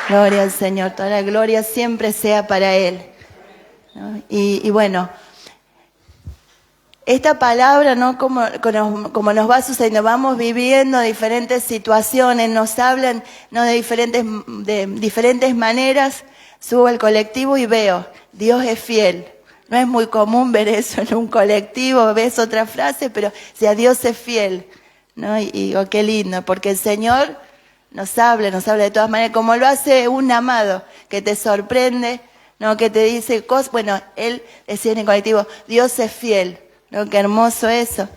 Gloria al Señor, toda la gloria siempre sea para Él, ¿no? Y bueno, esta palabra, ¿no? Como nos va sucediendo, vamos viviendo diferentes situaciones, nos hablan, ¿no? de diferentes maneras. Subo al colectivo y veo, Dios es fiel. No es muy común ver eso en un colectivo, ves otra frase, pero si a Dios es fiel, ¿no? Y digo, qué lindo, porque el Señor nos habla de todas maneras, como lo hace un amado, que te sorprende, ¿no? Que te dice cosas. Bueno, Él decía en el colectivo, Dios es fiel, ¿no? Qué hermoso eso.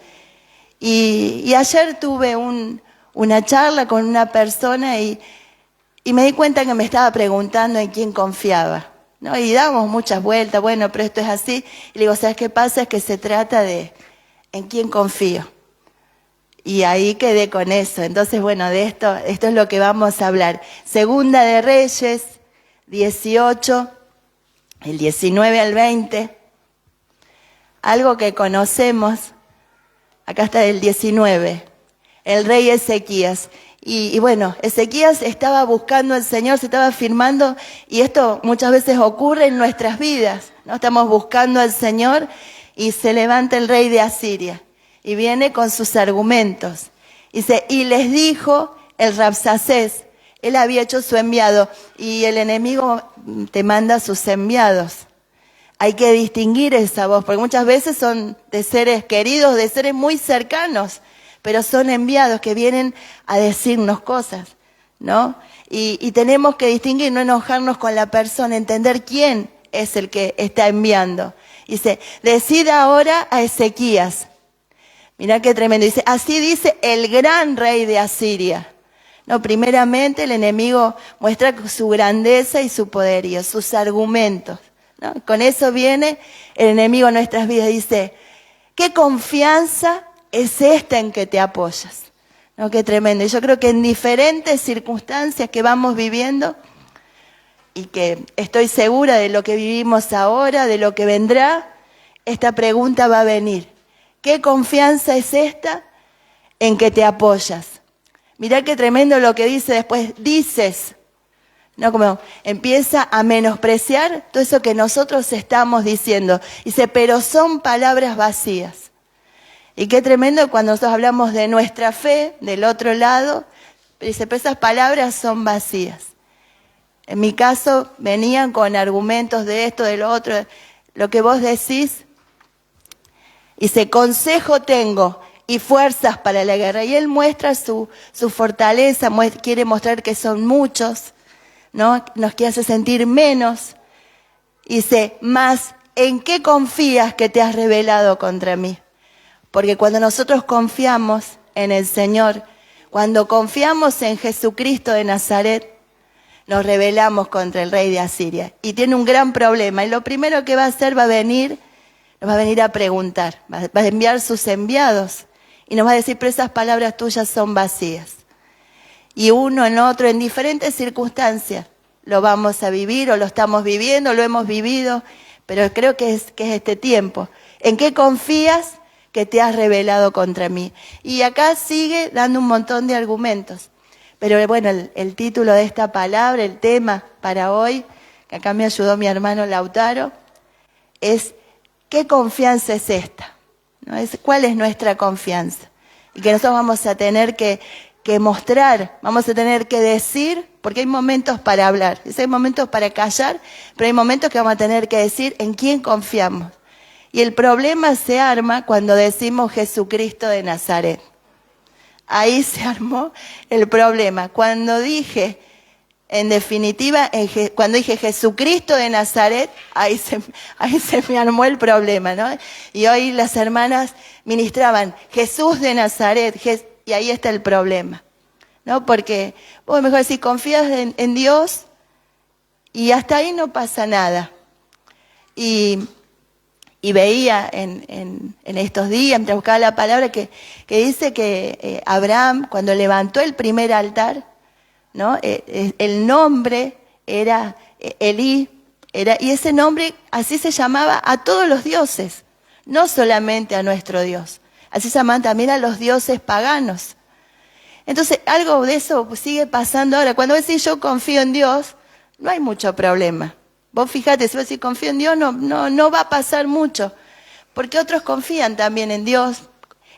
Y ayer tuve una charla con una persona y me di cuenta que me estaba preguntando en quién confiaba, ¿no? Y damos muchas vueltas, bueno, pero esto es así. Y le digo, ¿sabes qué pasa? Es que se trata de en quién confío. Y ahí quedé con eso. Entonces, bueno, de esto es lo que vamos a hablar. Segunda de Reyes, 18, el 19 al 20. Algo que conocemos, acá está el 19, el rey Ezequías. Y bueno, Ezequías estaba buscando al Señor, se estaba afirmando, y esto muchas veces ocurre en nuestras vidas, ¿no? Estamos buscando al Señor y se levanta el rey de Asiria y viene con sus argumentos. Dice, y les dijo el Rabsacés, él había hecho su enviado, y el enemigo te manda sus enviados. Hay que distinguir esa voz, porque muchas veces son de seres queridos, de seres muy cercanos, pero son enviados que vienen a decirnos cosas, ¿no? Y tenemos que distinguir, no enojarnos con la persona, entender quién es el que está enviando. Dice, decida ahora a Ezequías. Mirá qué tremendo. Dice, así dice el gran rey de Asiria. No, primeramente el enemigo muestra su grandeza y su poderío, sus argumentos, ¿no? Con eso viene el enemigo a nuestras vidas. Dice, ¿qué confianza es esta en que te apoyas? ¿No? Qué tremendo. Y yo creo que en diferentes circunstancias que vamos viviendo, y que estoy segura de lo que vivimos ahora, de lo que vendrá, esta pregunta va a venir. ¿Qué confianza es esta en que te apoyas? Mirá qué tremendo lo que dice después. Dices, ¿no? Como empieza a menospreciar todo eso que nosotros estamos diciendo. Dice, pero son palabras vacías. Y qué tremendo cuando nosotros hablamos de nuestra fe, del otro lado, dice, pero esas palabras son vacías. En mi caso venían con argumentos de esto, de lo otro, lo que vos decís. Dice, consejo tengo y fuerzas para la guerra. Y él muestra su fortaleza, quiere mostrar que son muchos, ¿no? Nos quiere hacer sentir menos. Dice, mas, ¿en qué confías que te has rebelado contra mí? Porque cuando nosotros confiamos en el Señor, cuando confiamos en Jesucristo de Nazaret, nos rebelamos contra el rey de Asiria. Y tiene un gran problema. Y lo primero que va a hacer nos va a venir a preguntar, va a enviar sus enviados y nos va a decir, pero esas palabras tuyas son vacías. Y uno en otro, en diferentes circunstancias, lo vamos a vivir o lo estamos viviendo, lo hemos vivido, pero creo que es este tiempo. ¿En qué confías que te has rebelado contra mí? Y acá sigue dando un montón de argumentos. Pero bueno, el título de esta palabra, el tema para hoy, que acá me ayudó mi hermano Lautaro, es ¿qué confianza es esta? ¿No? ¿Cuál es nuestra confianza? Y que nosotros vamos a tener que mostrar, vamos a tener que decir, porque hay momentos para hablar, hay momentos para callar, pero hay momentos que vamos a tener que decir en quién confiamos. Y el problema se arma cuando decimos Jesucristo de Nazaret. Ahí se armó el problema. Cuando dije, en definitiva, cuando dije Jesucristo de Nazaret, ahí se me armó el problema, ¿no? Y hoy las hermanas ministraban Jesús de Nazaret, y ahí está el problema, ¿no? Porque vos mejor si confías en Dios y hasta ahí no pasa nada. Y veía en estos días, mientras buscaba la palabra, que dice que Abraham, cuando levantó el primer altar, ¿no? El nombre era Elí, y ese nombre así se llamaba a todos los dioses, no solamente a nuestro Dios. Así se llaman también a los dioses paganos. Entonces, algo de eso sigue pasando ahora. Cuando decís yo confío en Dios, no hay mucho problema. Vos fijate, si vos decís confío en Dios, no va a pasar mucho. Porque otros confían también en Dios,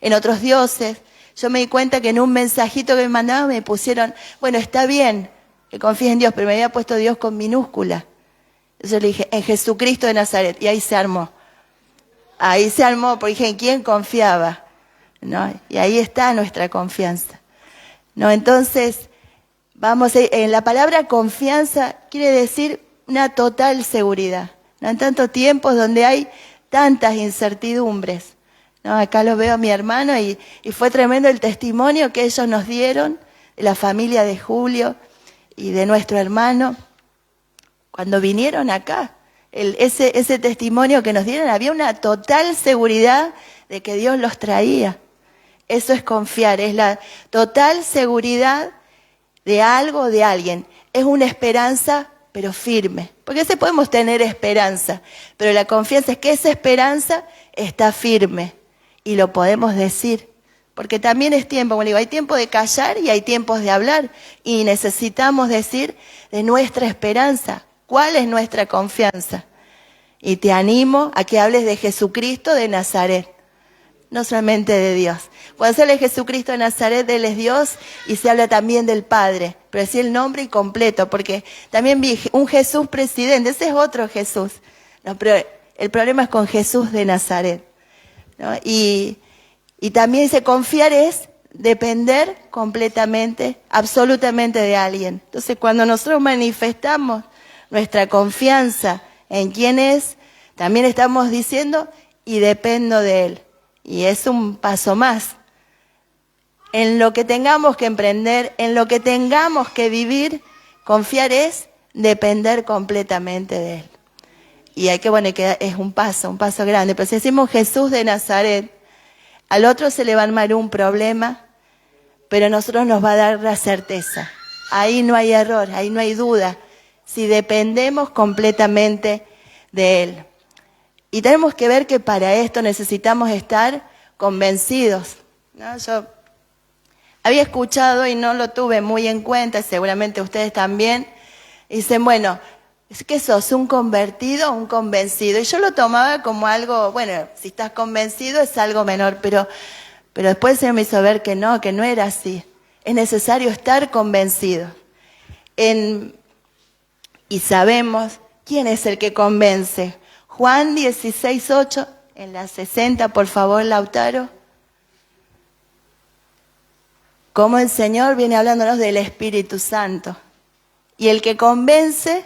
en otros dioses. Yo me di cuenta que en un mensajito que me mandaban me pusieron, bueno, está bien que confíes en Dios, pero me había puesto Dios con minúscula. Entonces le dije, en Jesucristo de Nazaret. Y ahí se armó. Ahí se armó, porque dije, ¿en quién confiaba? ¿No? Y ahí está nuestra confianza. ¿No? Entonces, en la palabra confianza quiere decir una total seguridad. ¿No? En tantos tiempos donde hay tantas incertidumbres. ¿No? Acá lo veo a mi hermano y fue tremendo el testimonio que ellos nos dieron, de la familia de Julio y de nuestro hermano, cuando vinieron acá. Ese testimonio que nos dieron, había una total seguridad de que Dios los traía. Eso es confiar, es la total seguridad de algo, de alguien. Es una esperanza, pero firme. Porque sí podemos tener esperanza, pero la confianza es que esa esperanza está firme y lo podemos decir. Porque también es tiempo, como digo, hay tiempo de callar y hay tiempos de hablar. Y necesitamos decir de nuestra esperanza. ¿Cuál es nuestra confianza? Y te animo a que hables de Jesucristo de Nazaret, no solamente de Dios. Cuando se habla de Jesucristo de Nazaret, Él es Dios y se habla también del Padre, pero decir el nombre y completo, porque también vi un Jesús presidente, ese es otro Jesús. No, pero el problema es con Jesús de Nazaret, ¿no? Y también dice, confiar es depender completamente, absolutamente de alguien. Entonces, cuando nosotros manifestamos nuestra confianza en quién es, también estamos diciendo, y dependo de Él. Y es un paso más. En lo que tengamos que emprender, en lo que tengamos que vivir, confiar es depender completamente de Él. Y hay que es un paso grande. Pero si decimos Jesús de Nazaret, al otro se le va a armar un problema, pero a nosotros nos va a dar la certeza. Ahí no hay error, ahí no hay duda. Si dependemos completamente de Él. Y tenemos que ver que para esto necesitamos estar convencidos, ¿no? Yo había escuchado y no lo tuve muy en cuenta, seguramente ustedes también, y dicen, bueno, ¿es que sos un convertido o un convencido? Y yo lo tomaba como algo, bueno, si estás convencido es algo menor, pero después se me hizo ver que no era así. Es necesario estar convencido. Y sabemos quién es el que convence. Juan 16:8, en la 60, por favor, Lautaro. Cómo el Señor viene hablándonos del Espíritu Santo. Y el que convence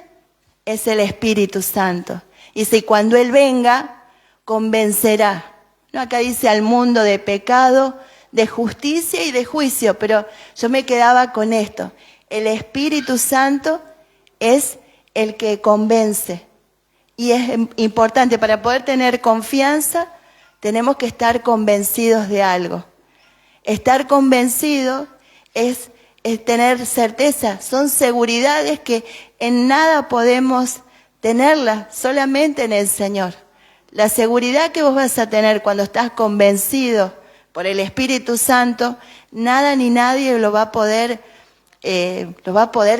es el Espíritu Santo. Y si cuando Él venga, convencerá. ¿No? Acá dice al mundo de pecado, de justicia y de juicio. Pero yo me quedaba con esto. El Espíritu Santo es el que convence. Y es importante, para poder tener confianza, tenemos que estar convencidos de algo. Estar convencido es tener certeza, son seguridades que en nada podemos tenerlas, solamente en el Señor. La seguridad que vos vas a tener cuando estás convencido por el Espíritu Santo, nada ni nadie lo va a poder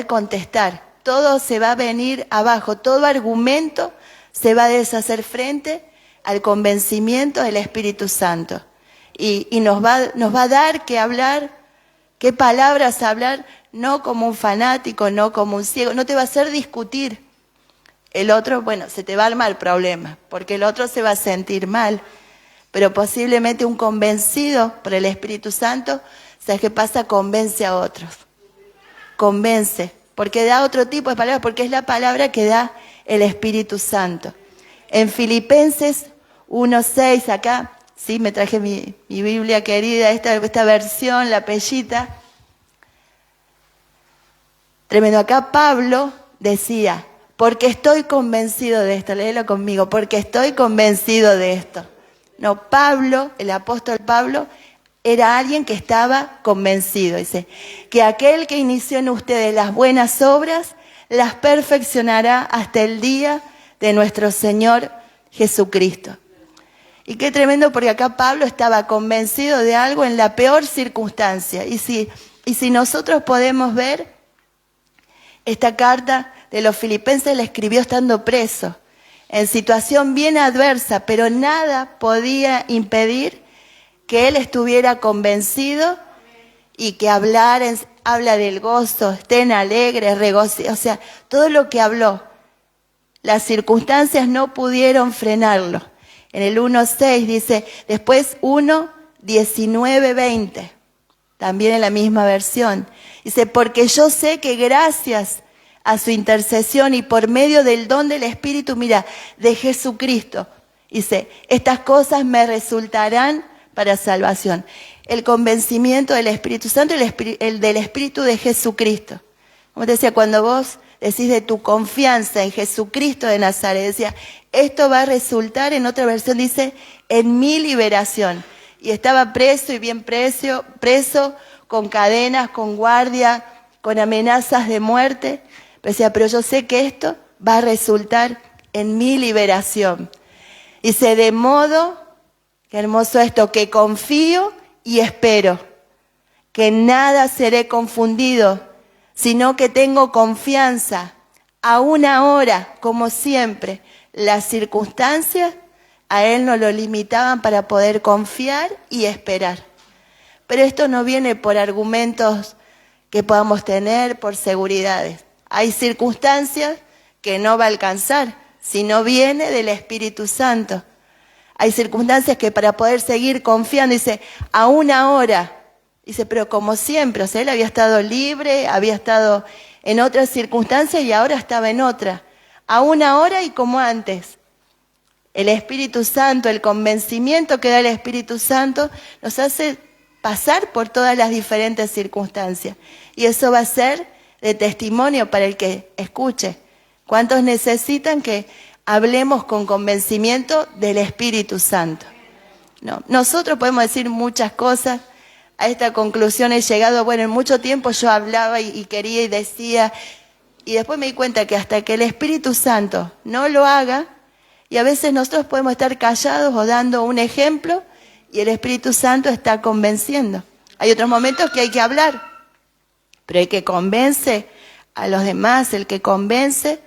contestar. Todo se va a venir abajo, todo argumento se va a deshacer frente al convencimiento del Espíritu Santo. Y nos va a dar que hablar, qué palabras hablar, no como un fanático, no como un ciego, no te va a hacer discutir. El otro, bueno, se te va a armar el problema, porque el otro se va a sentir mal. Pero posiblemente un convencido por el Espíritu Santo, ¿sabes qué pasa? Convence a otros. Convence, porque da otro tipo de palabras, porque es la palabra que da el Espíritu Santo. En Filipenses 1:6, acá, sí, me traje mi Biblia querida, esta versión, la Pellita. Tremendo, acá Pablo decía, porque estoy convencido de esto, léelo conmigo, porque estoy convencido de esto. No, Pablo, el apóstol Pablo, era alguien que estaba convencido. Dice, que aquel que inició en ustedes las buenas obras, las perfeccionará hasta el día de nuestro Señor Jesucristo. Y qué tremendo, porque acá Pablo estaba convencido de algo en la peor circunstancia. Y si nosotros podemos ver esta carta de los Filipenses la escribió estando preso, en situación bien adversa, pero nada podía impedir que él estuviera convencido y que habla del gozo, estén alegres, regocijados, o sea, todo lo que habló, las circunstancias no pudieron frenarlo. En el 1:6 dice, después 1:19-20, también en la misma versión, dice, porque yo sé que gracias a su intercesión y por medio del don del Espíritu, mira, de Jesucristo, dice, estas cosas me resultarán para salvación. El convencimiento del Espíritu Santo, el del Espíritu de Jesucristo. Como te decía, cuando vos decís de tu confianza en Jesucristo de Nazaret, decía, esto va a resultar, en otra versión dice, en mi liberación. Y estaba preso y bien preso, con cadenas, con guardia, con amenazas de muerte. Pero decía, pero yo sé que esto va a resultar en mi liberación. Dice, de modo, qué hermoso esto, que confío y espero, que nada seré confundido, sino que tengo confianza, aún ahora, como siempre, las circunstancias a él no lo limitaban para poder confiar y esperar. Pero esto no viene por argumentos que podamos tener, por seguridades. Hay circunstancias que no va a alcanzar, sino viene del Espíritu Santo. Hay circunstancias que para poder seguir confiando, dice, aún ahora, dice, pero como siempre, o sea, él había estado libre, había estado en otras circunstancias y ahora estaba en otra. Aún ahora y como antes. El Espíritu Santo, el convencimiento que da el Espíritu Santo, nos hace pasar por todas las diferentes circunstancias. Y eso va a ser de testimonio para el que escuche. ¿Cuántos necesitan que hablemos con convencimiento del Espíritu Santo? No, nosotros podemos decir muchas cosas. A esta conclusión he llegado, bueno, en mucho tiempo yo hablaba y quería y decía, y después me di cuenta que hasta que el Espíritu Santo no lo haga, y a veces nosotros podemos estar callados o dando un ejemplo, y el Espíritu Santo está convenciendo. Hay otros momentos que hay que hablar, pero el que convence a los demás, el que convence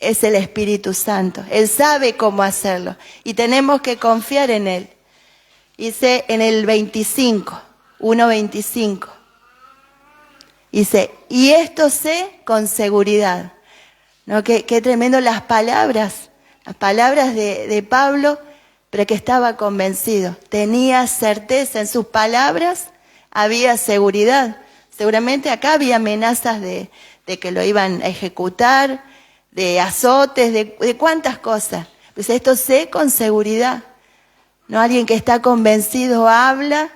es el Espíritu Santo. Él sabe cómo hacerlo, y tenemos que confiar en Él. Dice en el 1:25. Dice, y esto sé con seguridad. ¿No? Qué tremendo las palabras de Pablo, pero que estaba convencido. Tenía certeza en sus palabras, había seguridad. Seguramente acá había amenazas de que lo iban a ejecutar, de azotes, de cuántas cosas. Pues esto sé con seguridad. No, alguien que está convencido habla.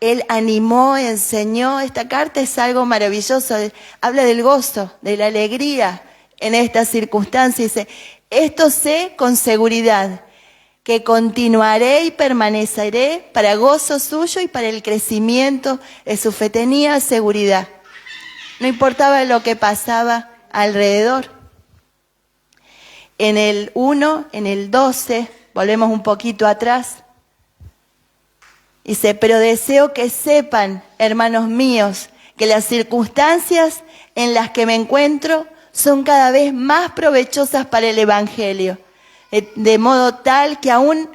Él animó, enseñó. Esta carta es algo maravilloso. Habla del gozo, de la alegría en esta circunstancia. Dice, esto sé con seguridad, que continuaré y permaneceré para gozo suyo y para el crecimiento de su fe. Tenía seguridad. No importaba lo que pasaba alrededor. En el 1, en el 12, volvemos un poquito atrás. Dice, pero deseo que sepan, hermanos míos, que las circunstancias en las que me encuentro son cada vez más provechosas para el Evangelio, de modo tal que aún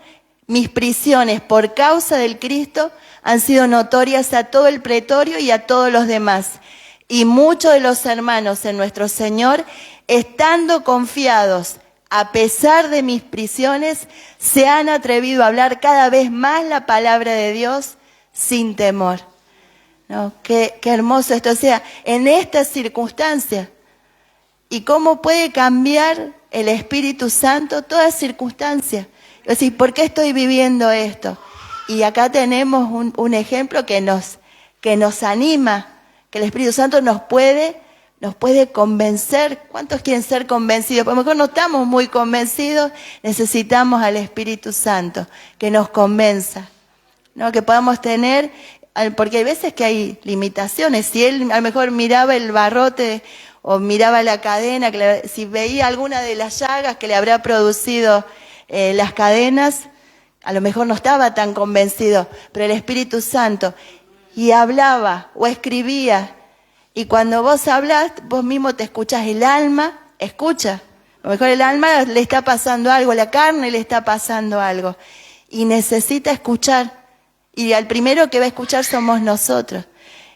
mis prisiones por causa del Cristo han sido notorias a todo el pretorio y a todos los demás. Y muchos de los hermanos en nuestro Señor, estando confiados, a pesar de mis prisiones, se han atrevido a hablar cada vez más la palabra de Dios sin temor. ¿No? Qué hermoso esto. O sea, en estas circunstancias, ¿y cómo puede cambiar el Espíritu Santo todas circunstancias? Es decir, ¿por qué estoy viviendo esto? Y acá tenemos un ejemplo que nos anima, que el Espíritu Santo nos puede convencer. ¿Cuántos quieren ser convencidos? Porque a lo mejor no estamos muy convencidos, necesitamos al Espíritu Santo que nos convenza, ¿no? Que podamos tener, porque hay veces que hay limitaciones. Si él a lo mejor miraba el barrote o miraba la cadena, si veía alguna de las llagas que le habrá producido las cadenas, a lo mejor no estaba tan convencido, pero el Espíritu Santo, y hablaba o escribía. Y cuando vos hablás, vos mismo te escuchás el alma escucha. A lo mejor el alma le está pasando algo, la carne le está pasando algo. Y necesita escuchar. Y al primero que va a escuchar somos nosotros.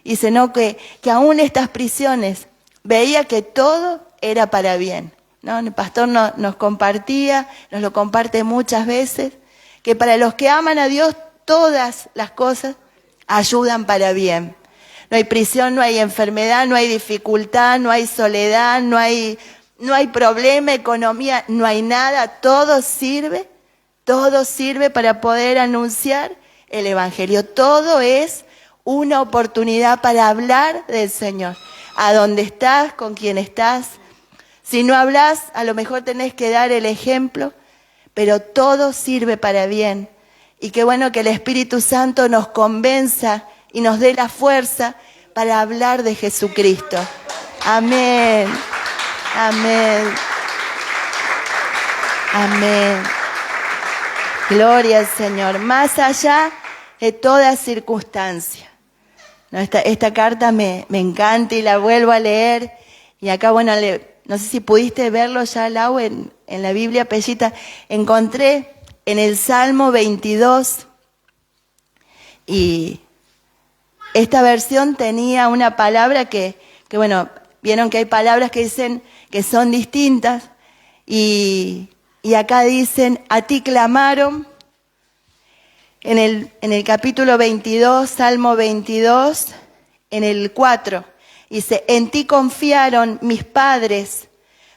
Y dice, no, que aún estas prisiones veía que todo era para bien, ¿no? El pastor nos compartía, nos lo comparte muchas veces, que para los que aman a Dios todas las cosas ayudan para bien. No hay prisión, no hay enfermedad, no hay dificultad, no hay soledad, no hay problema, economía, no hay nada. Todo sirve para poder anunciar el Evangelio. Todo es una oportunidad para hablar del Señor. A dónde estás, con quién estás. Si no hablas, a lo mejor tenés que dar el ejemplo, pero todo sirve para bien. Y qué bueno que el Espíritu Santo nos convenza y nos dé la fuerza para hablar de Jesucristo. Amén. Amén. Amén. Gloria al Señor. Más allá de toda circunstancia. No, esta carta me encanta y la vuelvo a leer. Y acá, bueno, no sé si pudiste verlo ya, Lau, en la Biblia, Pellita. Encontré en el Salmo 22. Y esta versión tenía una palabra que bueno, vieron que hay palabras que dicen que son distintas. Y acá dicen, a ti clamaron. En el capítulo 22, Salmo 22, en el 4, dice, en ti confiaron mis padres,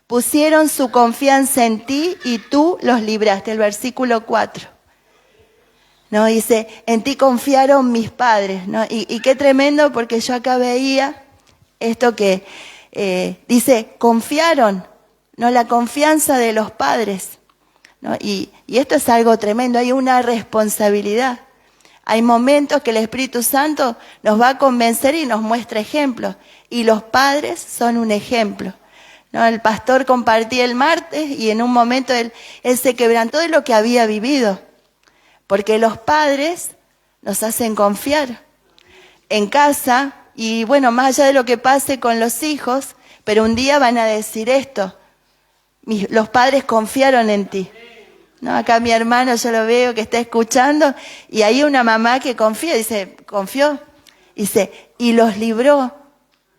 pusieron su confianza en ti y tú los libraste. El versículo 4. ¿No? Dice, en ti confiaron mis padres, ¿no? Y qué tremendo, porque yo acá veía esto que dice, confiaron, ¿no? La confianza de los padres. ¿No? Y esto es algo tremendo, hay una responsabilidad. Hay momentos que el Espíritu Santo nos va a convencer y nos muestra ejemplos. Y los padres son un ejemplo. ¿No? El pastor compartía el martes y en un momento él se quebrantó de lo que había vivido. Porque los padres nos hacen confiar en casa. Y bueno, más allá de lo que pase con los hijos, pero un día van a decir esto. Los padres confiaron en ti. ¿No? Acá mi hermano, yo lo veo que está escuchando, y hay una mamá que confía, dice, confió, dice, y los libró.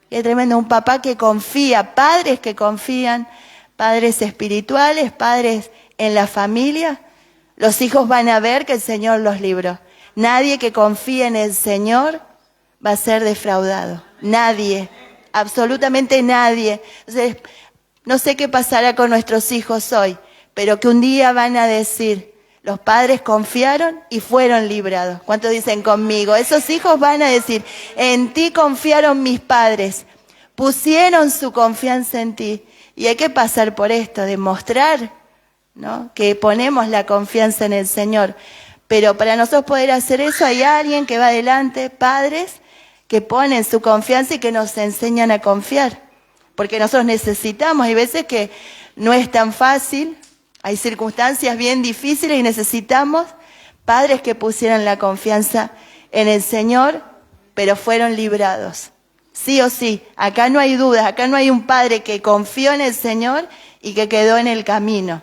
Qué tremendo, un papá que confía, padres que confían, padres espirituales, padres en la familia. Los hijos van a ver que el Señor los libró. Nadie que confíe en el Señor va a ser defraudado. Nadie, absolutamente nadie. Entonces, no sé qué pasará con nuestros hijos hoy, pero que un día van a decir, los padres confiaron y fueron librados. ¿Cuántos dicen conmigo? Esos hijos van a decir, en ti confiaron mis padres, pusieron su confianza en ti. Y hay que pasar por esto, demostrar, ¿no? Que ponemos la confianza en el Señor. Pero para nosotros poder hacer eso hay alguien que va adelante, padres, que ponen su confianza y que nos enseñan a confiar. Porque nosotros necesitamos, hay veces que no es tan fácil. Hay circunstancias bien difíciles y necesitamos padres que pusieran la confianza en el Señor, pero fueron librados. Sí o sí, acá no hay dudas, acá no hay un padre que confió en el Señor y que quedó en el camino.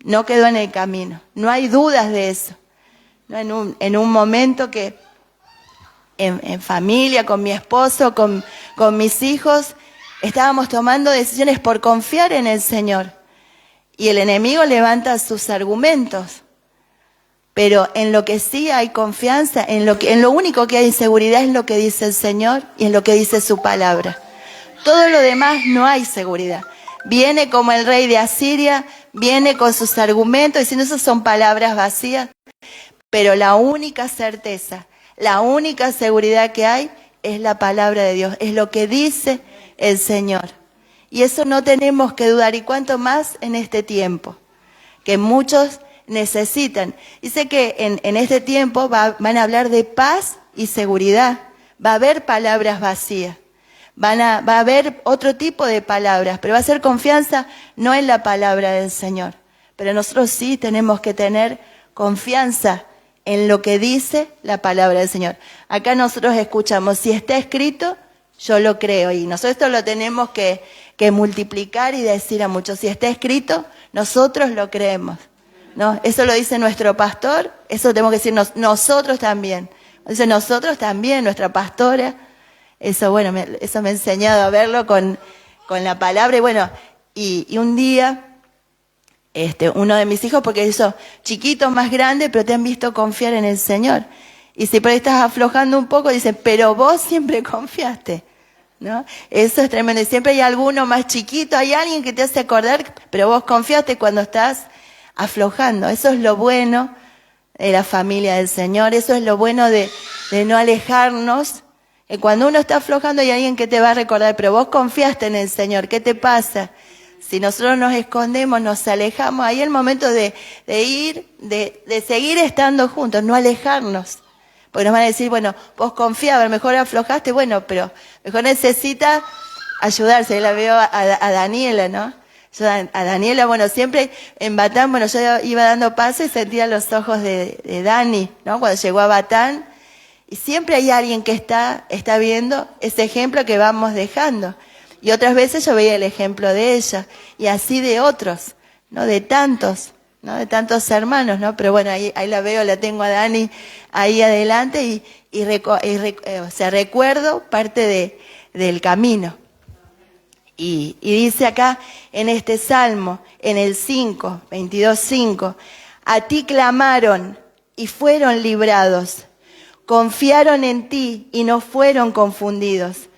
No quedó en el camino, no hay dudas de eso. ¿No? En un momento que en familia, con mi esposo, con mis hijos, estábamos tomando decisiones por confiar en el Señor. Y el enemigo levanta sus argumentos. Pero en lo que sí hay confianza, en lo único que hay seguridad es lo que dice el Señor y en lo que dice su palabra. Todo lo demás no hay seguridad. Viene como el rey de Asiria, viene con sus argumentos, diciendo esas son palabras vacías. Pero la única certeza, la única seguridad que hay es la palabra de Dios, es lo que dice el Señor. Y eso no tenemos que dudar, y cuánto más en este tiempo, que muchos necesitan. Dice que en este tiempo van a hablar de paz y seguridad, va a haber palabras vacías, va a haber otro tipo de palabras, pero va a ser confianza no en la palabra del Señor. Pero nosotros sí tenemos que tener confianza en lo que dice la palabra del Señor. Acá nosotros escuchamos, si está escrito, yo lo creo, y nosotros esto lo tenemos que que multiplicar y decir a muchos. Si está escrito, nosotros lo creemos, ¿no? Eso lo dice nuestro pastor, eso tenemos que decir nosotros también. Dice nosotros también, nuestra pastora. Eso, bueno, eso me ha enseñado a verlo con la palabra. Y bueno, y un día, uno de mis hijos, porque ellos chiquitos, más grandes, pero te han visto confiar en el Señor. Y si por ahí estás aflojando un poco, dicen, pero vos siempre confiaste, ¿no? Eso es tremendo. Y siempre hay alguno más chiquito, hay alguien que te hace acordar, pero vos confiaste cuando estás aflojando. Eso es lo bueno de la familia del Señor. Eso es lo bueno de no alejarnos. Cuando uno está aflojando hay alguien que te va a recordar, pero vos confiaste en el Señor. ¿Qué te pasa? Si nosotros nos escondemos, nos alejamos, ahí es el momento de seguir estando juntos, no alejarnos. Porque nos van a decir, bueno, vos confiabas, a lo mejor aflojaste, bueno, pero mejor necesita ayudarse. Ahí la veo a Daniela, ¿no? Yo a Daniela, bueno, siempre en Batán, bueno, yo iba dando paso y sentía los ojos de Dani, ¿no? Cuando llegó a Batán. Y siempre hay alguien que está viendo ese ejemplo que vamos dejando. Y otras veces yo veía el ejemplo de ella, y así de otros, ¿no? De tantos, ¿no? De tantos hermanos, ¿no? Pero bueno, ahí la veo, la tengo a Dani ahí adelante recuerdo parte del camino. Y dice acá en este Salmo, en el 22:5, a ti clamaron y fueron librados, confiaron en ti y no fueron confundidos.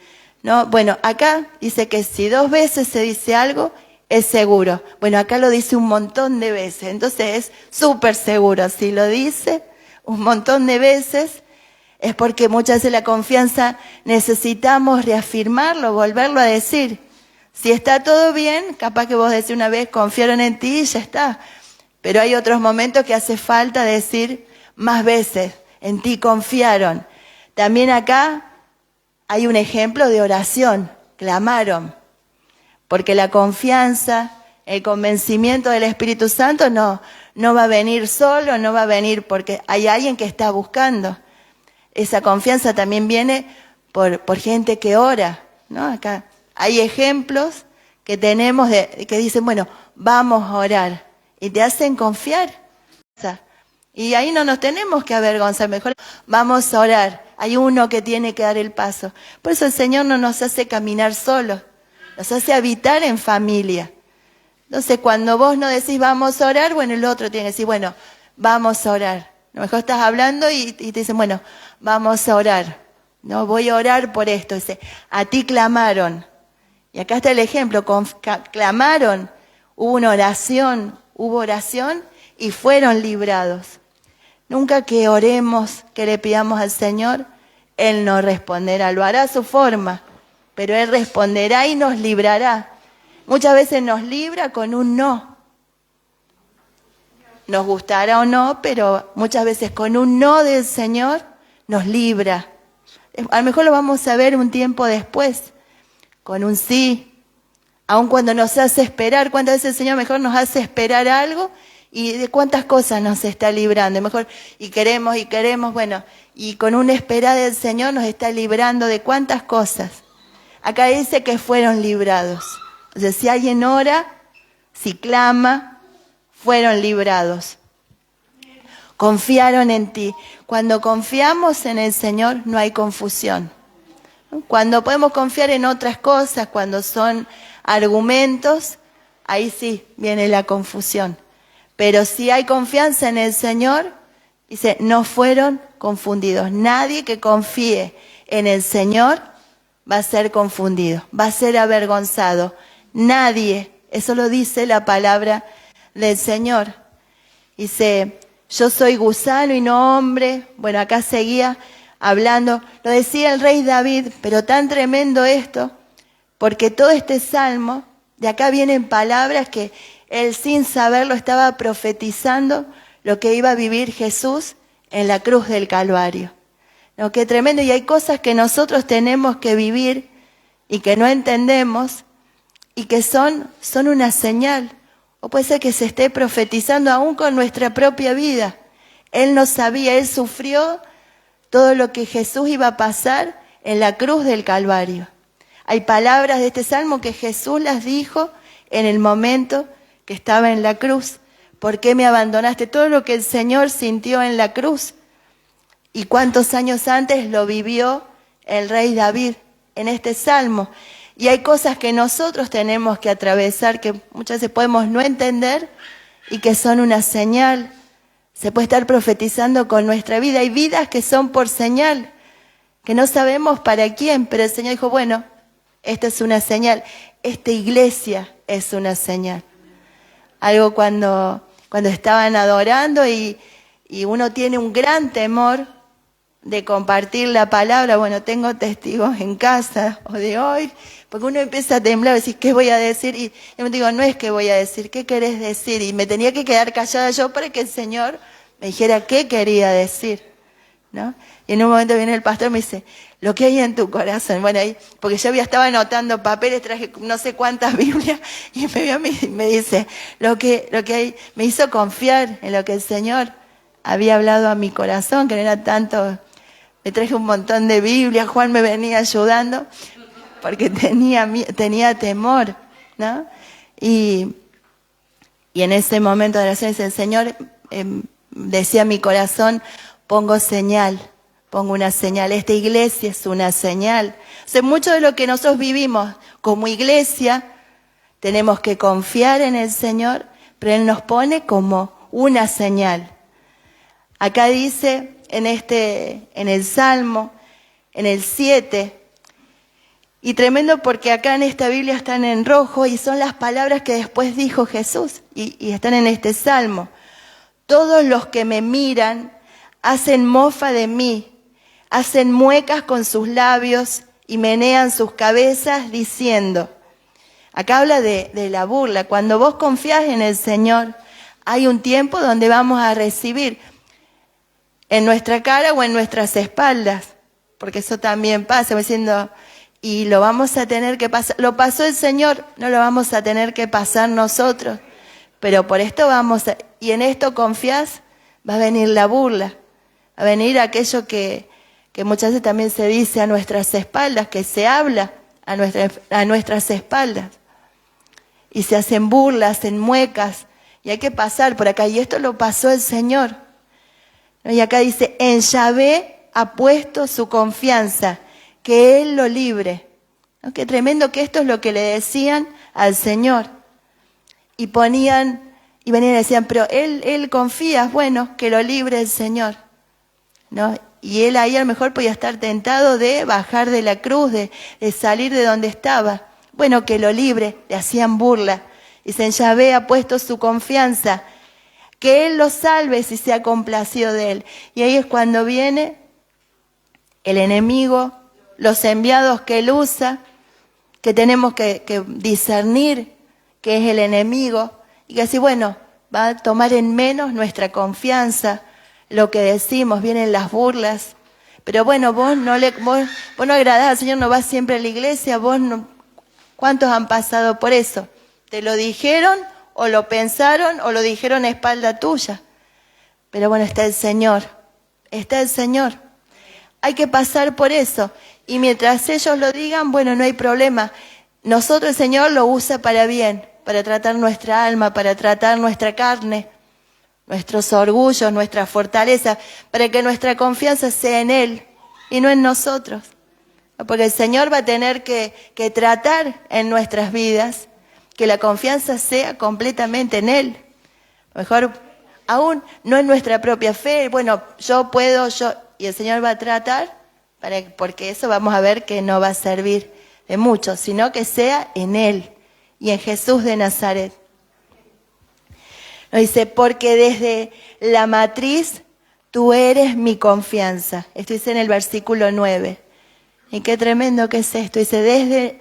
¿No? Bueno, acá dice que si 2 veces se dice algo, es seguro. Bueno, acá lo dice un montón de veces, entonces es súper seguro. Si lo dice un montón de veces, es porque muchas veces la confianza necesitamos reafirmarlo, volverlo a decir. Si está todo bien, capaz que vos decís una vez, confiaron en ti y ya está. Pero hay otros momentos que hace falta decir más veces, en ti confiaron. También acá hay un ejemplo de oración, clamaron, porque la confianza, el convencimiento del Espíritu Santo no va a venir solo, no va a venir porque hay alguien que está buscando. Esa confianza también viene por gente que ora, ¿no? Acá hay ejemplos que tenemos que dicen, bueno, vamos a orar, y te hacen confiar. Y ahí no nos tenemos que avergonzar, mejor vamos a orar. Hay uno que tiene que dar el paso. Por eso el Señor no nos hace caminar solos, nos hace habitar en familia. Entonces cuando vos no decís vamos a orar, bueno, el otro tiene que decir, bueno, vamos a orar. A lo mejor estás hablando y te dicen, bueno, vamos a orar. No, voy a orar por esto. Dice, a ti clamaron. Y acá está el ejemplo, clamaron, hubo oración y fueron librados. Nunca que oremos, que le pidamos al Señor, Él nos responderá, lo hará a su forma, pero Él responderá y nos librará. Muchas veces nos libra con un no. Nos gustará o no, pero muchas veces con un no del Señor nos libra. A lo mejor lo vamos a ver un tiempo después, con un sí, aun cuando nos hace esperar. ¿Cuántas veces el Señor mejor nos hace esperar algo? Y de cuántas cosas nos está librando, mejor, y queremos, bueno, y con una espera del Señor nos está librando de cuántas cosas. Acá dice que fueron librados. O sea, si alguien ora, si clama, fueron librados. Confiaron en ti. Cuando confiamos en el Señor no hay confusión. Cuando podemos confiar en otras cosas, cuando son argumentos, ahí sí viene la confusión. Pero si hay confianza en el Señor, dice, no fueron confundidos. Nadie que confíe en el Señor va a ser confundido, va a ser avergonzado. Nadie, eso lo dice la palabra del Señor. Dice, yo soy gusano y no hombre. Bueno, acá seguía hablando, lo decía el rey David, pero tan tremendo esto, porque todo este salmo, de acá vienen palabras que él sin saberlo estaba profetizando lo que iba a vivir Jesús en la cruz del Calvario. ¿No? Qué tremendo. Y hay cosas que nosotros tenemos que vivir y que no entendemos y que son una señal. O puede ser que se esté profetizando aún con nuestra propia vida. Él no sabía, él sufrió todo lo que Jesús iba a pasar en la cruz del Calvario. Hay palabras de este salmo que Jesús las dijo en el momento que estaba en la cruz. ¿Por qué me abandonaste? Todo lo que el Señor sintió en la cruz. Y cuántos años antes lo vivió el rey David en este salmo. Y hay cosas que nosotros tenemos que atravesar, que muchas veces podemos no entender y que son una señal. Se puede estar profetizando con nuestra vida. Hay vidas que son por señal, que no sabemos para quién, pero el Señor dijo, bueno, esta es una señal. Esta iglesia es una señal. Algo cuando estaban adorando y uno tiene un gran temor de compartir la palabra. Bueno, tengo testigos en casa o de hoy, porque uno empieza a temblar y decir, ¿qué voy a decir? Y yo me digo, no es que voy a decir, ¿qué querés decir? Y me tenía que quedar callada yo para que el Señor me dijera qué quería decir, ¿no? Y en un momento viene el pastor y me dice, lo que hay en tu corazón. Bueno, ahí, porque yo estaba anotando papeles, traje no sé cuántas Biblias, y me vio y me dice, lo que hay, me hizo confiar en lo que el Señor había hablado a mi corazón, que no era tanto. Me traje un montón de Biblias, Juan me venía ayudando, porque tenía temor, ¿no? Y en ese momento de oración dice, el Señor, decía mi corazón, pongo una señal. Esta iglesia es una señal. O sea, mucho de lo que nosotros vivimos como iglesia, tenemos que confiar en el Señor, pero Él nos pone como una señal. Acá dice, en el Salmo, en el 7, y tremendo porque acá en esta Biblia están en rojo y son las palabras que después dijo Jesús y están en este Salmo. Todos los que me miran hacen mofa de mí, hacen muecas con sus labios y menean sus cabezas diciendo. Acá habla de la burla. Cuando vos confías en el Señor, hay un tiempo donde vamos a recibir en nuestra cara o en nuestras espaldas, porque eso también pasa, diciendo, y lo vamos a tener que pasar, lo pasó el Señor, no lo vamos a tener que pasar nosotros, pero por esto y en esto confías, va a venir la burla, va a venir aquello que muchas veces también se dice a nuestras espaldas, que se habla a nuestras espaldas, y se hacen burlas, hacen muecas, y hay que pasar por acá, y esto lo pasó el Señor. Y acá dice, en Yahvé ha puesto su confianza, que Él lo libre. ¿No? Qué tremendo que esto es lo que le decían al Señor. Y venían y decían, pero Él confía, bueno, que lo libre el Señor. ¿No? Y Él ahí a lo mejor podía estar tentado de bajar de la cruz, de salir de donde estaba. Bueno, que lo libre, le hacían burla. Dice, en Yahvé ha puesto su confianza, que Él lo salve si se ha complacido de Él. Y ahí es cuando viene el enemigo, los enviados que Él usa, que tenemos que discernir que es el enemigo, y que así, bueno, va a tomar en menos nuestra confianza, lo que decimos, vienen las burlas. Pero bueno, vos no agradás al Señor, no vas siempre a la iglesia, ¿cuántos han pasado por eso? ¿Te lo dijeron? O lo pensaron o lo dijeron a espalda tuya. Pero bueno, está el Señor. Hay que pasar por eso. Y mientras ellos lo digan, bueno, no hay problema. Nosotros el Señor lo usa para bien, para tratar nuestra alma, para tratar nuestra carne, nuestros orgullos, nuestra fortaleza, para que nuestra confianza sea en Él y no en nosotros. Porque el Señor va a tener que tratar en nuestras vidas que la confianza sea completamente en Él. Mejor aún no en nuestra propia fe. Bueno, yo puedo, y el Señor va a tratar, porque eso vamos a ver que no va a servir de mucho, sino que sea en Él y en Jesús de Nazaret. Nos dice, porque desde la matriz tú eres mi confianza. Esto dice en el versículo 9. Y qué tremendo que es esto. Dice,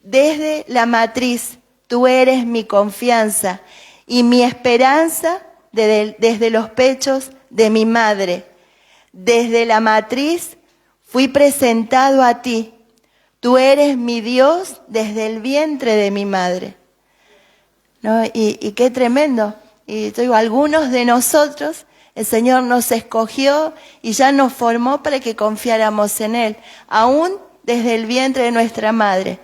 desde la matriz tú eres mi confianza y mi esperanza desde los pechos de mi madre. Desde la matriz fui presentado a ti. Tú eres mi Dios desde el vientre de mi madre. ¿No? Y qué tremendo. Y digo, algunos de nosotros, el Señor nos escogió y ya nos formó para que confiáramos en Él. Aún desde el vientre de nuestra madre.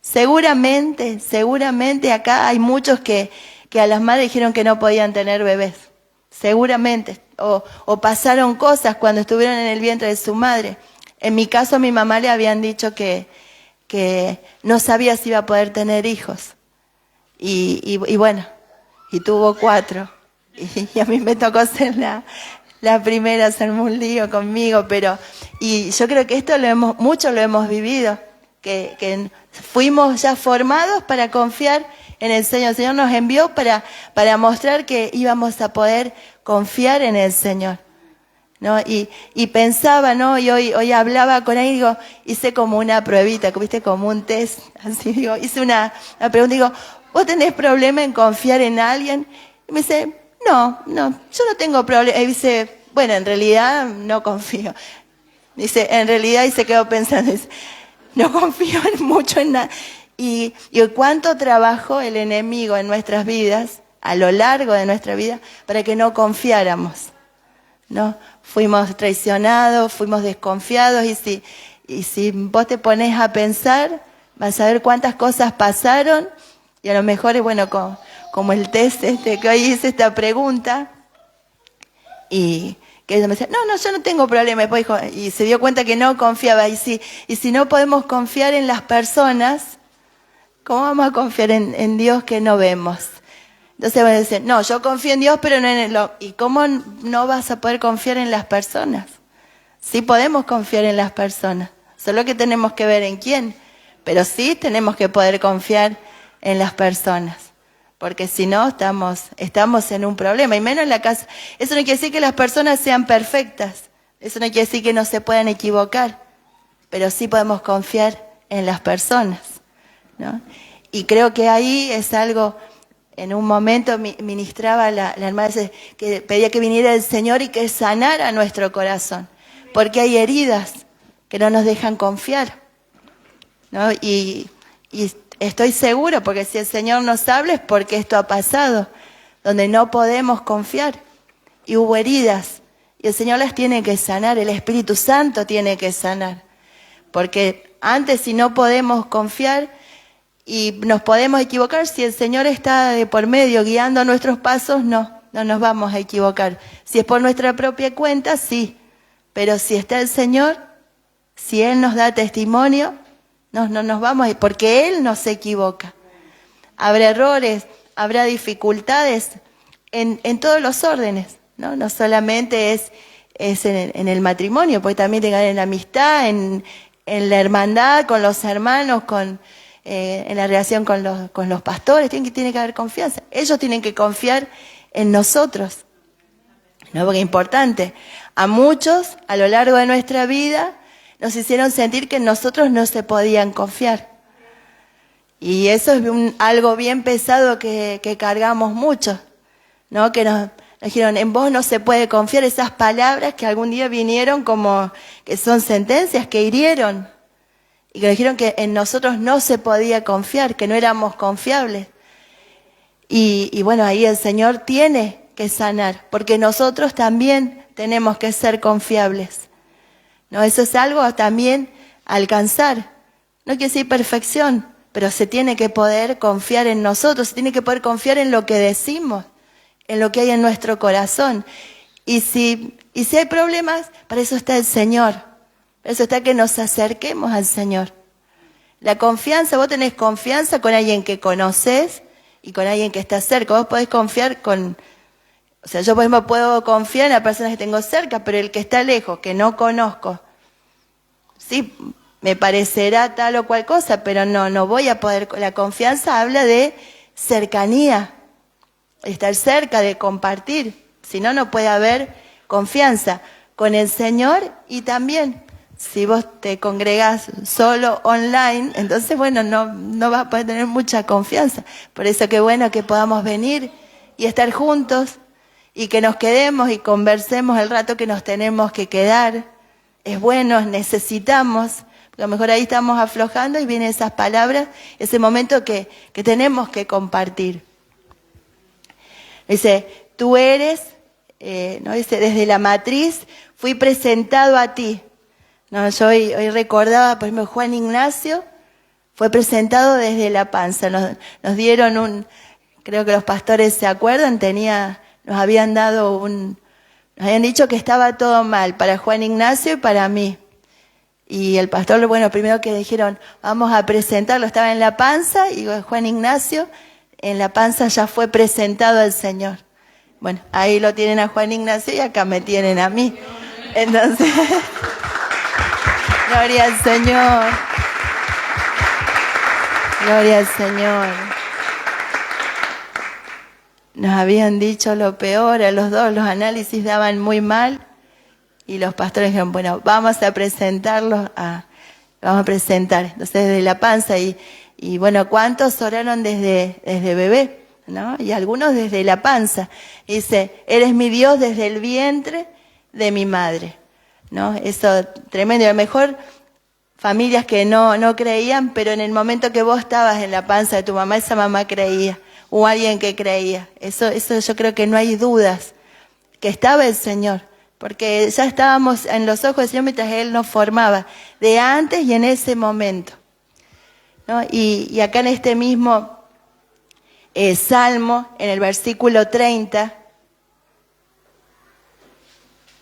Seguramente acá hay muchos que a las madres dijeron que no podían tener bebés. Seguramente. O pasaron cosas cuando estuvieron en el vientre de su madre. En mi caso, a mi mamá le habían dicho que no sabía si iba a poder tener hijos. Y bueno, y tuvo 4. Y a mí me tocó ser la primera, hacerme un lío conmigo, y yo creo que esto mucho lo hemos vivido, que fuimos ya formados para confiar en el Señor. El Señor nos envió para mostrar que íbamos a poder confiar en el Señor, ¿no? Y pensaba, ¿no? Y hoy hablaba con él, digo, hice como una pruebita, ¿viste? Como un test, así digo, hice una pregunta, digo, ¿vos tenés problema en confiar en alguien? Y me dice, no, yo no tengo problema. Y dice, bueno, en realidad no confío. Dice, en realidad, y se quedó pensando, dice, no confío mucho en nada. Y cuánto trabajó el enemigo en nuestras vidas, a lo largo de nuestra vida, para que no confiáramos, ¿no? Fuimos traicionados, fuimos desconfiados, y si vos te pones a pensar, vas a ver cuántas cosas pasaron, y a lo mejor es bueno como el test que hoy hice esta pregunta, y que ella me decía, no, yo no tengo problema. Después dijo, y se dio cuenta que no confiaba. Y si no podemos confiar en las personas, ¿cómo vamos a confiar en Dios que no vemos? Entonces van a decir, no, yo confío en Dios, pero no en él. ¿Y cómo no vas a poder confiar en las personas? Sí podemos confiar en las personas, solo que tenemos que ver en quién. Pero sí tenemos que poder confiar en las personas, porque si no estamos en un problema, y menos en la casa. Eso no quiere decir que las personas sean perfectas, eso no quiere decir que no se puedan equivocar, pero sí podemos confiar en las personas, ¿no? Y creo que ahí es algo, en un momento ministraba la hermana que pedía que viniera el Señor y que sanara nuestro corazón, porque hay heridas que no nos dejan confiar, ¿no? Y estoy seguro, porque si el Señor nos habla es porque esto ha pasado, donde no podemos confiar. Y hubo heridas, y el Señor las tiene que sanar, el Espíritu Santo tiene que sanar. Porque antes, si no podemos confiar y nos podemos equivocar, si el Señor está de por medio guiando nuestros pasos, no nos vamos a equivocar. Si es por nuestra propia cuenta, sí. Pero si está el Señor, si Él nos da testimonio, no nos vamos a ir, porque Él no se equivoca. Habrá errores, habrá dificultades en todos los órdenes, ¿no? No solamente es en el matrimonio, porque también tengan en la amistad, en la hermandad, con los hermanos, en la relación con los pastores, tiene que haber confianza. Ellos tienen que confiar en nosotros, ¿no? Porque es importante. A muchos, a lo largo de nuestra vida, nos hicieron sentir que en nosotros no se podían confiar. Y eso es algo bien pesado que cargamos mucho, ¿no? Que nos dijeron, en vos no se puede confiar, esas palabras que algún día vinieron como que son sentencias que hirieron. Y que nos dijeron que en nosotros no se podía confiar, que no éramos confiables. Y bueno, ahí el Señor tiene que sanar, porque nosotros también tenemos que ser confiables. No, eso es algo también alcanzar. No quiere decir perfección, pero se tiene que poder confiar en nosotros, se tiene que poder confiar en lo que decimos, en lo que hay en nuestro corazón. Y si hay problemas, para eso está el Señor. Para eso está que nos acerquemos al Señor. La confianza, vos tenés confianza con alguien que conoces y con alguien que está cerca. Vos podés confiar o sea, yo por ejemplo puedo confiar en la persona que tengo cerca, pero el que está lejos, que no conozco, sí, me parecerá tal o cual cosa, pero no voy a poder. La confianza habla de cercanía, de estar cerca, de compartir. Si no, no puede haber confianza con el Señor. Y también, si vos te congregás solo online, entonces bueno, no vas a poder tener mucha confianza. Por eso qué bueno que podamos venir y estar juntos, y que nos quedemos y conversemos el rato que nos tenemos que quedar. Es bueno, necesitamos, porque a lo mejor ahí estamos aflojando y vienen esas palabras, ese momento que tenemos que compartir. Dice, tú eres, ¿no? Dice, desde la matriz fui presentado a ti. No, yo hoy recordaba, por ejemplo, Juan Ignacio fue presentado desde la panza. Nos dieron creo que los pastores se acuerdan, nos habían dicho que estaba todo mal para Juan Ignacio y para mí. Y el pastor, bueno, primero que dijeron, vamos a presentarlo, estaba en la panza, y Juan Ignacio en la panza ya fue presentado al Señor. Bueno, ahí lo tienen a Juan Ignacio y acá me tienen a mí. Entonces, gloria al Señor. Gloria al Señor. Nos habían dicho lo peor, a los dos los análisis daban muy mal. Y los pastores dijeron, bueno, vamos a presentar. Entonces desde la panza y bueno, ¿cuántos oraron desde bebé? ¿No? Y algunos desde la panza. Dice, eres mi Dios desde el vientre de mi madre. ¿No? Eso tremendo. Y a lo mejor familias que no creían, pero en el momento que vos estabas en la panza de tu mamá, esa mamá creía. O alguien que creía. Eso yo creo que no hay dudas. Que estaba el Señor. Porque ya estábamos en los ojos del Señor mientras Él nos formaba, de antes y en ese momento, ¿no? Y acá en este mismo Salmo, en el versículo 30,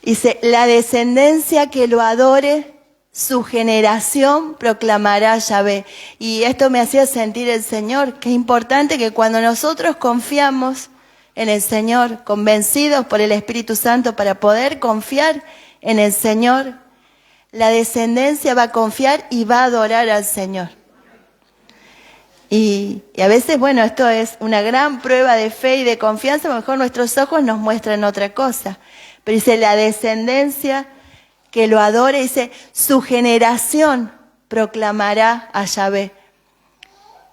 dice, la descendencia que lo adore, su generación proclamará a Yahvé. Y esto me hacía sentir el Señor, que es importante que cuando nosotros confiamos en el Señor, convencidos por el Espíritu Santo para poder confiar en el Señor, la descendencia va a confiar y va a adorar al Señor. Y a veces, bueno, esto es una gran prueba de fe y de confianza, a lo mejor nuestros ojos nos muestran otra cosa. Pero dice, la descendencia que lo adore, dice, su generación proclamará a Yahvé.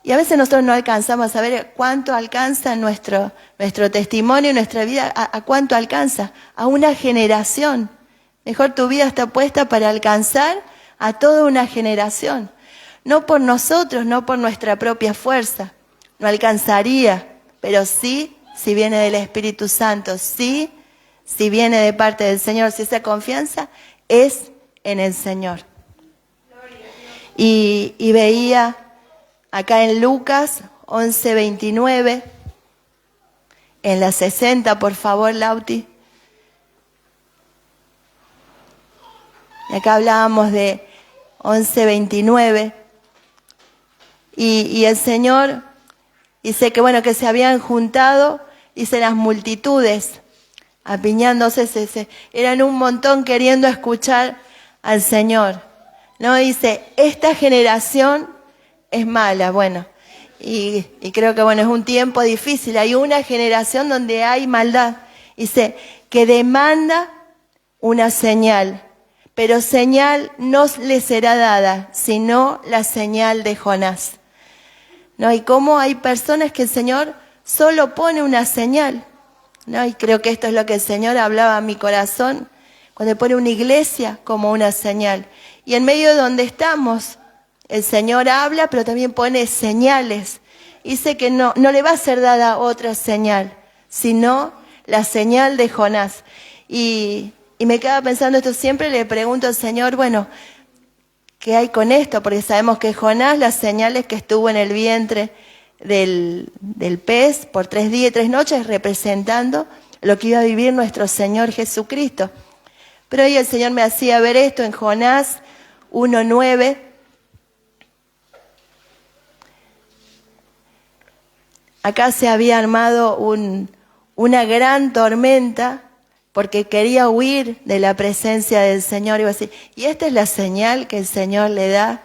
Y a veces nosotros no alcanzamos a saber cuánto alcanza nuestro testimonio, nuestra vida, a cuánto alcanza, a una generación. Mejor tu vida está puesta para alcanzar a toda una generación. No por nosotros, no por nuestra propia fuerza. No alcanzaría, pero sí, si viene del Espíritu Santo, sí, si viene de parte del Señor, si esa confianza es en el Señor. Y veía acá en Lucas 11:29, en la 60, por favor, Lauti. Y acá hablábamos de 11:29. Y el Señor dice que bueno, que se habían juntado, dice, las multitudes, apiñándose, eran un montón queriendo escuchar al Señor. No, dice, esta generación es mala, bueno, y creo que bueno, es un tiempo difícil, hay una generación donde hay maldad, dice, que demanda una señal, pero señal no le será dada, sino la señal de Jonás. ¿No? Y cómo hay personas que el Señor solo pone una señal, ¿no? Y creo que esto es lo que el Señor hablaba a mi corazón, cuando pone una iglesia como una señal. Y en medio de donde estamos, el Señor habla, pero también pone señales. Dice que no le va a ser dada otra señal, sino la señal de Jonás. Y me quedaba pensando esto, siempre le pregunto al Señor, bueno, ¿qué hay con esto? Porque sabemos que Jonás, las señales que estuvo en el vientre del pez por 3 días y 3 noches, representando lo que iba a vivir nuestro Señor Jesucristo. Pero hoy el Señor me hacía ver esto en Jonás 1:9. Acá se había armado una gran tormenta porque quería huir de la presencia del Señor. Iba a decir, y esta es la señal que el Señor le da.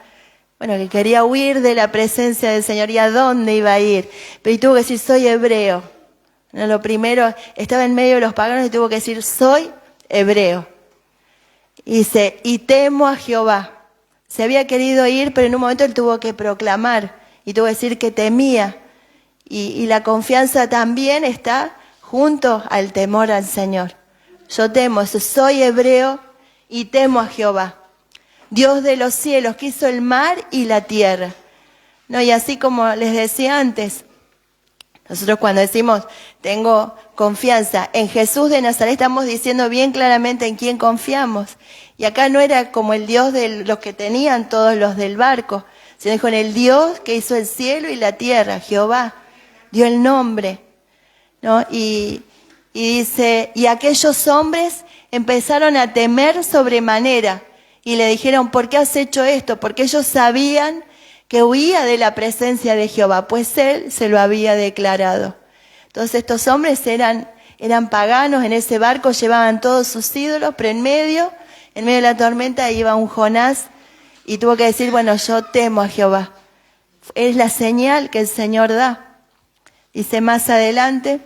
Bueno, que quería huir de la presencia del Señor. ¿Y a dónde iba a ir? Pero y tuvo que decir, soy hebreo. No, lo primero, estaba en medio de los paganos y tuvo que decir, soy hebreo. Y dice, y temo a Jehová. Se había querido ir, pero en un momento él tuvo que proclamar. Y tuvo que decir que temía. Y la confianza también está junto al temor al Señor. Yo temo, soy hebreo y temo a Jehová, Dios de los cielos, que hizo el mar y la tierra. No, y así como les decía antes, Nosotros cuando decimos, tengo confianza en Jesús de Nazaret, estamos diciendo bien claramente en quién confiamos. Y acá no era como el Dios de los que tenían todos los del barco, sino dijo en el Dios que hizo el cielo y la tierra, Jehová, dio el nombre, ¿no? Y dice, y aquellos hombres empezaron a temer sobremanera y le dijeron, ¿por qué has hecho esto? Porque ellos sabían que huía de la presencia de Jehová, pues él se lo había declarado. Entonces estos hombres eran paganos, en ese barco llevaban todos sus ídolos, pero en medio de la tormenta iba un Jonás y tuvo que decir, bueno, yo temo a Jehová. Es la señal que el Señor da. Dice más adelante,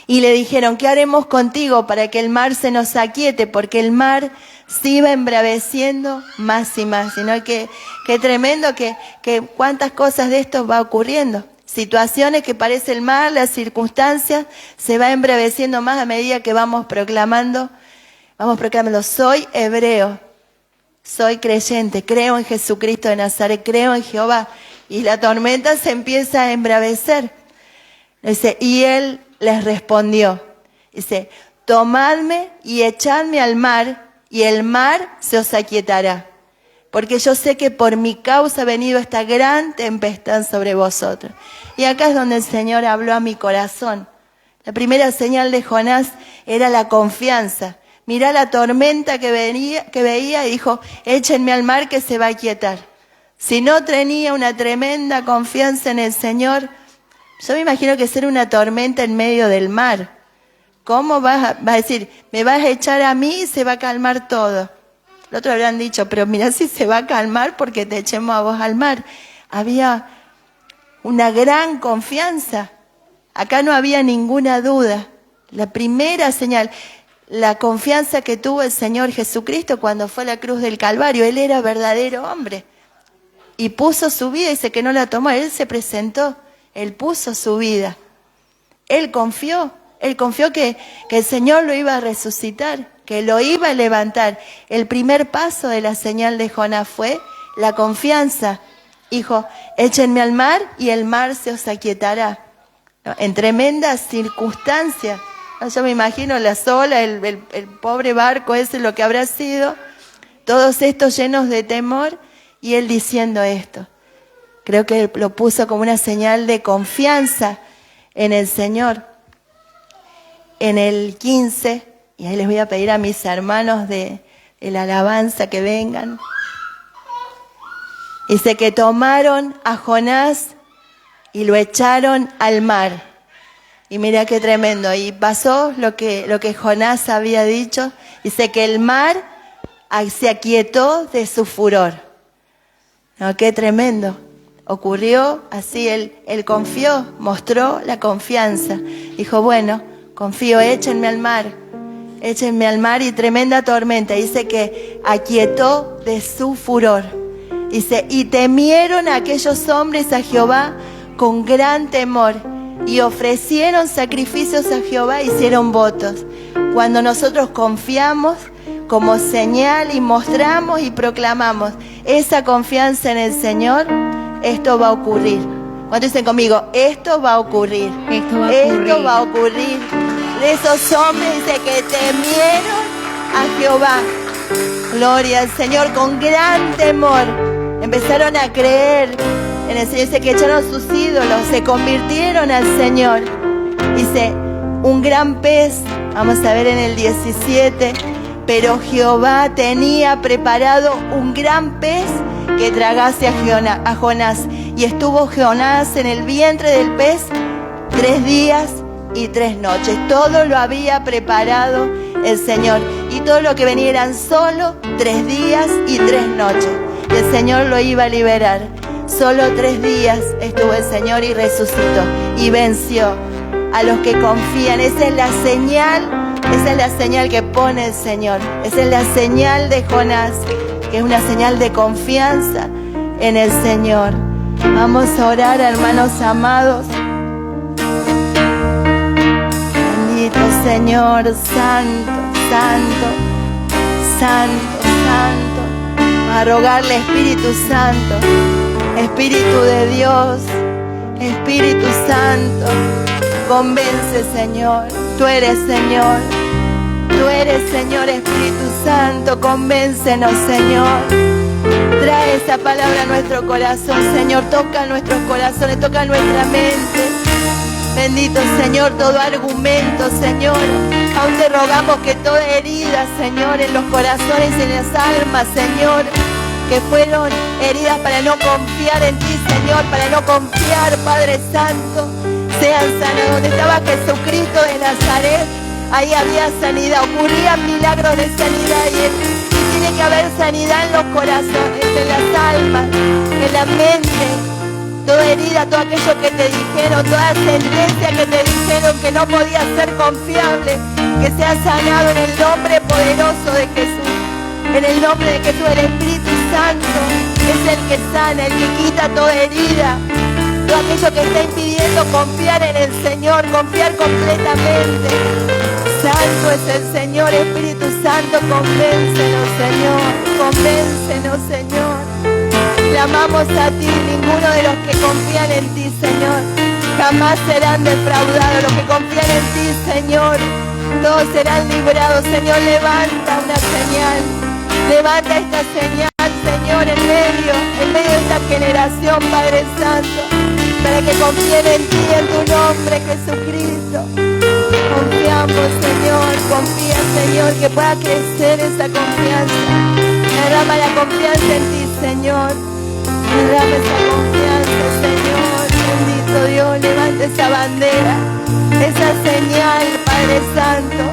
y le dijeron, ¿qué haremos contigo para que el mar se nos aquiete? Porque el mar se iba embraveciendo más y más. Sino que tremendo que cuántas cosas de esto va ocurriendo. Situaciones que parece el mar, las circunstancias, se va embraveciendo más a medida que vamos proclamando, soy hebreo, soy creyente, creo en Jesucristo de Nazaret, creo en Jehová. Y la tormenta se empieza a embravecer. Dice, y él les respondió, dice, tomadme y echadme al mar, y el mar se os aquietará, porque yo sé que por mi causa ha venido esta gran tempestad sobre vosotros. Y acá es donde el Señor habló a mi corazón. La primera señal de Jonás era la confianza. Mirá la tormenta que veía y dijo, échenme al mar que se va a aquietar. Si no tenía una tremenda confianza en el Señor, yo me imagino que ser una tormenta en medio del mar. ¿Cómo vas a decir, me vas a echar a mí y se va a calmar todo? Los otros habrán dicho, pero mira si se va a calmar porque te echemos a vos al mar. Había una gran confianza. Acá no había ninguna duda. La primera señal, la confianza que tuvo el Señor Jesucristo cuando fue a la cruz del Calvario. Él era verdadero hombre. Y puso su vida, dice que no la tomó. Él se presentó. Él puso su vida. Él confió que el Señor lo iba a resucitar, que lo iba a levantar. El primer paso de la señal de Jonás fue la confianza. Dijo, échenme al mar y el mar se os aquietará. En tremendas circunstancias. Yo me imagino las olas, el pobre barco ese, lo que habrá sido. Todos estos llenos de temor y él diciendo esto. Creo que lo puso como una señal de confianza en el Señor. En el 15, y ahí les voy a pedir a mis hermanos de la alabanza que vengan. Dice que tomaron a Jonás y lo echaron al mar. Y mira qué tremendo. Y pasó lo que Jonás había dicho. Dice que el mar se aquietó de su furor. No, qué tremendo. Ocurrió así, él confió, mostró la confianza. Dijo, bueno, confío, échenme al mar y tremenda tormenta. Dice que aquietó de su furor. Dice, y temieron aquellos hombres a Jehová con gran temor y ofrecieron sacrificios a Jehová, hicieron votos. Cuando nosotros confiamos como señal y mostramos y proclamamos esa confianza en el Señor, esto va a ocurrir. ¿Cuántos dicen conmigo? Esto va a ocurrir. Esto va a ocurrir. De esos hombres dice que temieron a Jehová. Gloria al Señor, con gran temor. Empezaron a creer en el Señor. Dice que echaron sus ídolos, se convirtieron al Señor. Dice, un gran pez, vamos a ver en el 17, pero Jehová tenía preparado un gran pez que tragase a Jonás. Y estuvo Jonás en el vientre del pez 3 días y 3 noches. Todo lo había preparado el Señor. Y todo lo que venía eran solo 3 días y 3 noches. Y el Señor lo iba a liberar. Solo 3 días estuvo el Señor y resucitó. Y venció a los que confían. Esa es la señal que pone el Señor. Esa es la señal de Jonás, que es una señal de confianza en el Señor. Vamos a orar, hermanos amados. Bendito Señor, santo, santo, santo, santo. Vamos a rogarle, Espíritu Santo, Espíritu de Dios, Espíritu Santo, convence, Señor. Tú eres Señor. Tú eres Señor, Espíritu Santo. Convéncenos, Señor. Trae esa palabra a nuestro corazón, Señor. Toca nuestros corazones, toca nuestra mente. Bendito Señor, todo argumento, Señor. Aún te rogamos que toda herida, Señor, en los corazones y en las almas, Señor, que fueron heridas para no confiar en ti, Señor, para no confiar, Padre Santo, sean sanadas. Donde estaba Jesucristo de Nazaret, ahí había sanidad, ocurrían milagros de sanidad y tiene que haber sanidad en los corazones, en las almas, en la mente. Toda herida, todo aquello que te dijeron, toda sentencia que te dijeron que no podía ser confiable, que sea sanado en el nombre poderoso de Jesús. En el nombre de Jesús, el Espíritu Santo es el que sana, el que quita toda herida. Todo aquello que está impidiendo confiar en el Señor, confiar completamente. Santo es el Señor, Espíritu Santo, convéncenos, Señor, convéncenos, Señor. Clamamos a ti, ninguno de los que confían en ti, Señor, jamás serán defraudados. Los que confían en ti, Señor, todos serán librados. Señor, levanta una señal, levanta esta señal, Señor, en medio de esta generación, Padre Santo, para que confíen en ti, en tu nombre, Jesucristo. Confiamos, Señor, confía, Señor, que pueda crecer esa confianza. Derrama la confianza en ti, Señor. Derrama esa confianza, Señor. Bendito Dios, levanta esa bandera, esa señal, Padre Santo,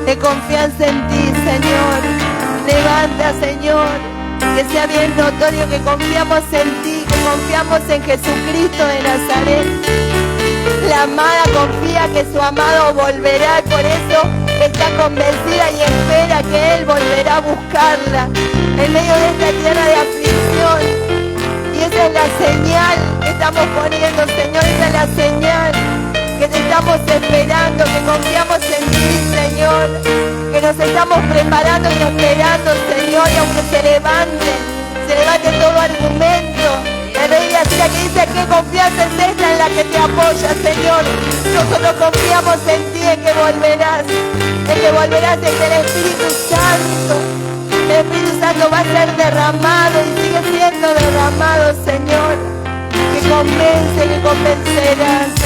de confianza en ti, Señor. Levanta, Señor, que sea bien notorio que confiamos en ti, que confiamos en Jesucristo de Nazaret. La amada confía que su amado volverá, por eso está convencida y espera que Él volverá a buscarla en medio de esta tierra de aflicción. Y esa es la señal que estamos poniendo, Señor, esa es la señal que te estamos esperando, que confiamos en ti, Señor, que nos estamos preparando y esperando, Señor, y aunque se levante todo argumento, la Rey de Asiria que dice que confianza es esta en la que te apoya, Señor. Nosotros confiamos en ti, en que volverás, en que el Espíritu Santo va a ser derramado y sigue siendo derramado, Señor, que convence, que convencerás.